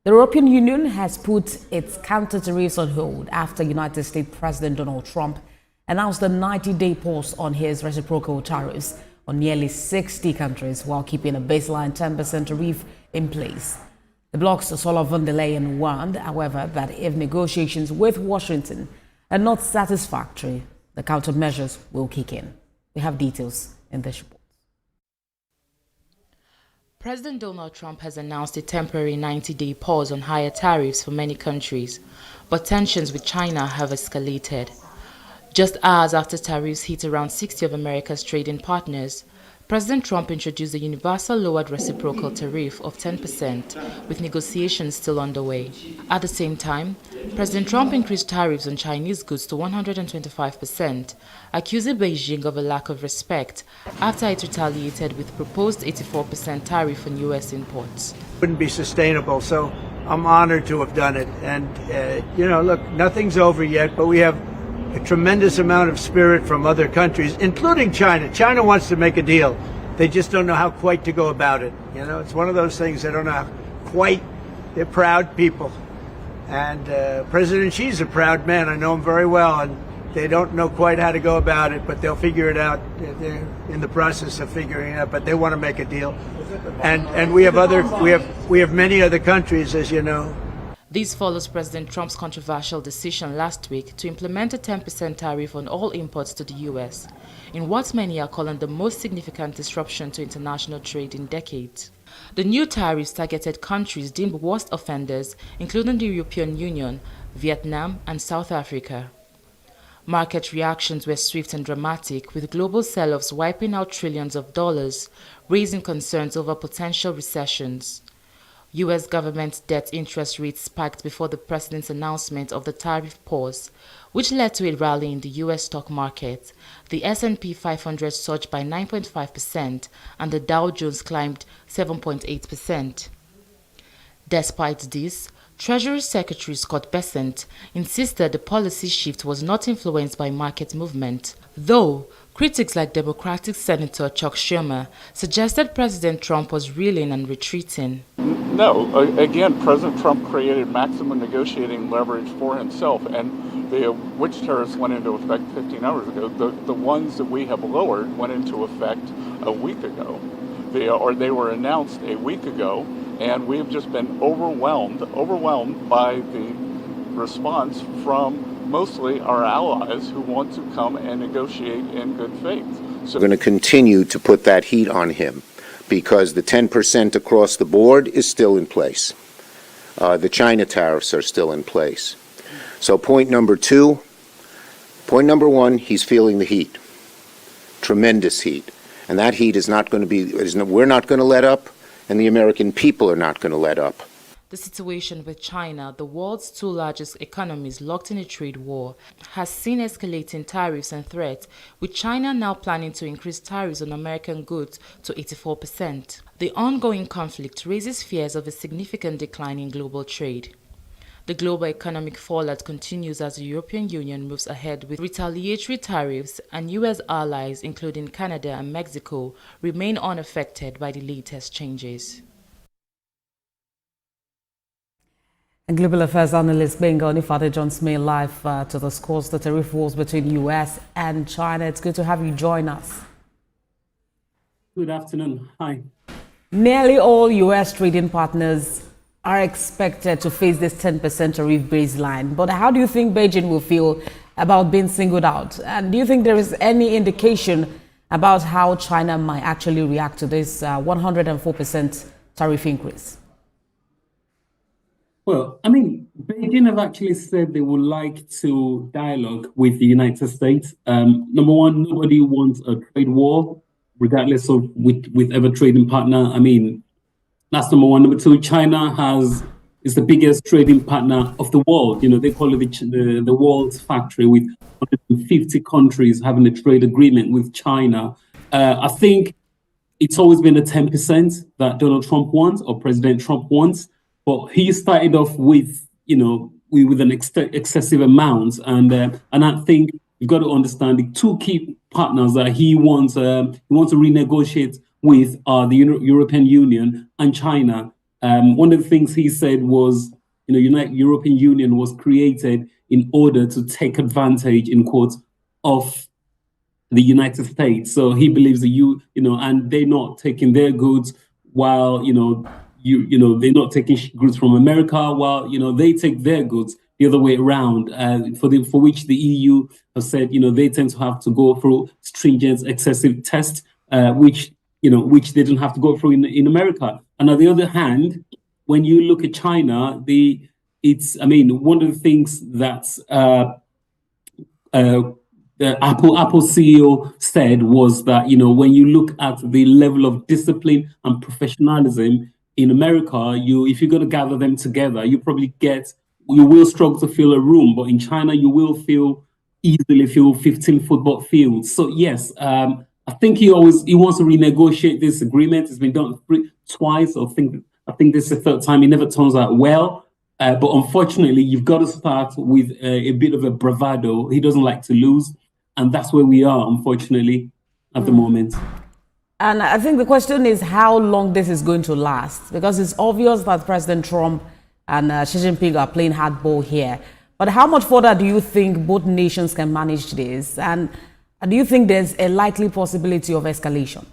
The European Union has put its counter tariffs on hold after United States President Donald Trump announced a 90-day pause on his reciprocal tariffs on nearly 60 countries while keeping a baseline 10% tariff in place. The bloc's Ursula von der Leyen warned, however, that if negotiations with Washington are not satisfactory, the countermeasures will kick in. We have details in this report. President Donald Trump has announced a temporary 90-day pause on higher tariffs for many countries, but tensions with China have escalated. Just hours after tariffs hit around 60 of America's trading partners, President Trump introduced a universal lowered reciprocal tariff of 10%, with negotiations still underway. At the same time, President Trump increased tariffs on Chinese goods to 125%, accusing Beijing of a lack of respect after it retaliated with proposed 84% tariff on U.S. imports. Wouldn't be sustainable, so I'm honored to have done it. And, look, nothing's over yet, but we have a tremendous amount of spirit from other countries, including China. China wants to make a deal. They just don't know how quite to go about it. It's one of those things they don't know how quite. They're proud people. And President Xi's a proud man. I know him very well, and they don't know quite how to go about it, but they'll figure it out. They're in the process of figuring it out, but they want to make a deal. And we have many other countries, as you know. This follows President Trump's controversial decision last week to implement a 10% tariff on all imports to the U.S., in what many are calling the most significant disruption to international trade in decades. The new tariffs targeted countries deemed worst offenders, including the European Union, Vietnam, and South Africa. Market reactions were swift and dramatic, with global sell-offs wiping out trillions of dollars, raising concerns over potential recessions. U.S. government debt interest rates spiked before the president's announcement of the tariff pause, which led to a rally in the U.S. stock market. The S&P 500 surged by 9.5% and the Dow Jones climbed 7.8%. Despite this, Treasury Secretary Scott Bessent insisted the policy shift was not influenced by market movement, though critics like Democratic Senator Chuck Schumer suggested President Trump was reeling and retreating. No, again, President Trump created maximum negotiating leverage for himself, and which tariffs went into effect 15 hours ago. The ones that we have lowered went into effect a week ago, they were announced a week ago, and we've just been overwhelmed by the response from mostly our allies who want to come and negotiate in good faith. So we're going to continue to put that heat on him because the 10% across the board is still in place. The China tariffs are still in place. So point number one, he's feeling the heat, tremendous heat. And that heat is not going to be, we're not going to let up, and the American people are not going to let up. The situation with China, the world's two largest economies locked in a trade war, has seen escalating tariffs and threats, with China now planning to increase tariffs on American goods to 84%. The ongoing conflict raises fears of a significant decline in global trade. The global economic fallout continues as the European Union moves ahead with retaliatory tariffs, and U.S. allies, including Canada and Mexico, remain unaffected by the latest changes. And Global Affairs analyst Benga Onifade joins me live to discuss the tariff wars between U.S. and China. It's good to have you join us. Good afternoon. Hi. Nearly all U.S. trading partners are expected to face this 10% tariff baseline. But how do you think Beijing will feel about being singled out? And do you think there is any indication about how China might actually react to this 104% tariff increase? Well, Beijing have actually said they would like to dialogue with the United States. Number one, nobody wants a trade war, regardless of with whichever trading partner. That's number one. Number two, China is the biggest trading partner of the world. They call it the world's factory, with 150 countries having a trade agreement with China. I think it's always been the 10% that Donald Trump wants, or President Trump wants. But he started off with an excessive amount, and I think you've got to understand the two key partners that he wants to renegotiate with the European Union and China. One of the things he said was, European Union was created in order to take advantage, in quotes, of the United States. So he believes that and they're not taking their goods while, they're not taking goods from America while, they take their goods the other way around, for which the EU have said, they tend to have to go through stringent, excessive tests, which they didn't have to go through in America. And on the other hand, when you look at China, one of the things that the Apple CEO said was that, when you look at the level of discipline and professionalism in America, if you're going to gather them together, you will struggle to fill a room. But in China, you will easily fill 15 football fields. So yes, I think he wants to renegotiate this agreement. It's been done twice. I think this is the third time. It never turns out well. But unfortunately, you've got to start with a bit of a bravado. He doesn't like to lose. And that's where we are, unfortunately, at the moment. And I think the question is how long this is going to last, because it's obvious that President Trump and Xi Jinping are playing hardball here. But how much further do you think both nations can manage this? And do you think there's a likely possibility of escalation?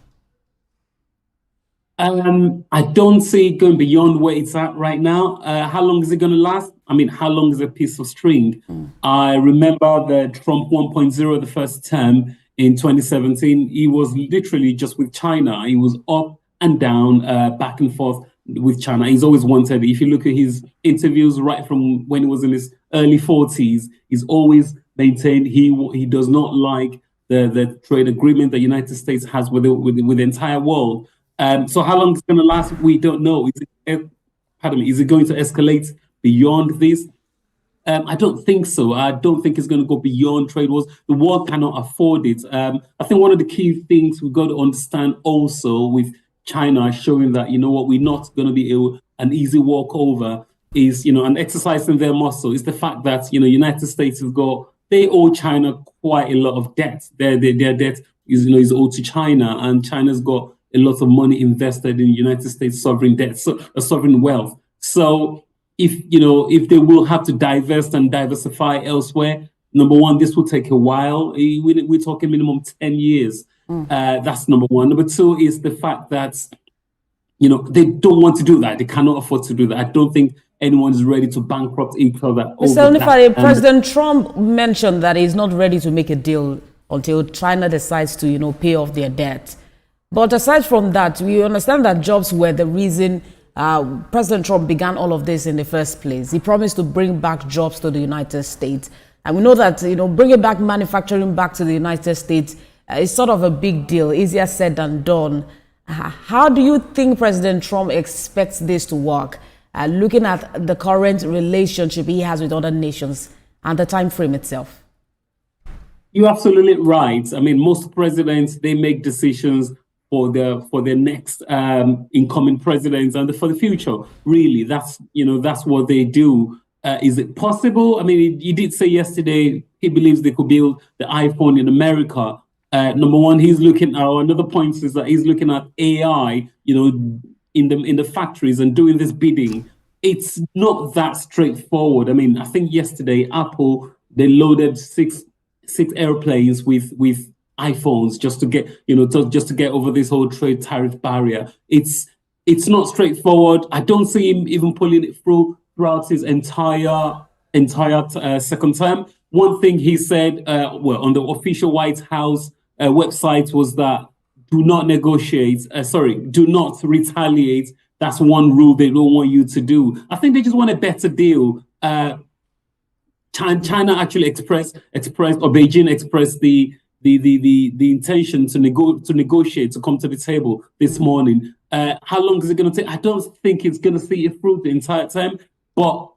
I don't see it going beyond where it's at right now. How long is it going to last? How long is a piece of string? I remember the Trump 1.0, the first term in 2017. He was literally just with China. He was up and down, back and forth with China. He's always wanted, if you look at his interviews right from when he was in his early 40s, he's always maintained he does not like the trade agreement the United States has with the entire world. So how long it's going to last, we don't know. Is it going to escalate beyond this? I don't think so. I don't think it's going to go beyond trade wars. The world cannot afford it. I think one of the key things we've got to understand also with China showing that, we're not going to be an easy walkover is, and exercising their muscle is the fact that, United States they owe China quite a lot of debt. Their debt is owed to China, and China's got a lot of money invested in United States sovereign debt, sovereign wealth. So if they will have to divest and diversify elsewhere, number one, this will take a while. We're talking minimum 10 years. That's number one. Number two is the fact that, they don't want to do that. They cannot afford to do that. I don't think anyone is ready to bankrupt each other. President Trump mentioned that he's not ready to make a deal until China decides to, pay off their debt. But aside from that, we understand that jobs were the reason President Trump began all of this in the first place. He promised to bring back jobs to the United States. And we know that, bringing back manufacturing back to the United States is sort of a big deal, easier said than done. How do you think President Trump expects this to work, looking at the current relationship he has with other nations and the time frame itself? You're absolutely right. Most presidents, they make decisions for their next incoming presidents and for the future. Really, that's what they do. Is it possible? He did say yesterday he believes they could build the iPhone in America. Number one, another point is that he's looking at AI, in the factories and doing this bidding. It's not that straightforward. I think yesterday Apple, they loaded six airplanes with iPhones just to get over this whole trade tariff barrier. It's not straightforward. I don't see him even pulling it throughout his entire second term. One thing he said, on the official White House website was that do not retaliate. That's one rule they don't want you to do. I think they just want a better deal. China actually expressed, or Beijing expressed the intention to negotiate, to come to the table this morning. How long is it going to take? I don't think it's going to see it through the entire time, but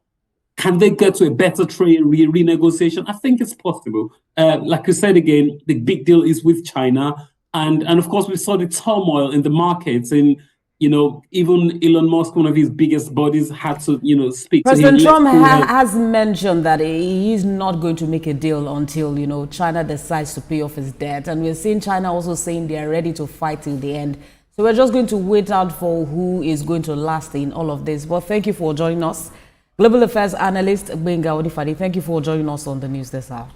can they get to a better trade renegotiation? I think it's possible. Like I said again, the big deal is with China. And of course, we saw the turmoil in the markets, and even Elon Musk, one of his biggest bodies, had to speak to him. President Trump has mentioned that he's not going to make a deal until China decides to pay off his debt, and we're seeing China also saying they are ready to fight till the end. So we're just going to wait out for who is going to last in all of this. But thank you for joining us. Global Affairs Analyst Benga Odifadi, thank you for joining us on the news this hour.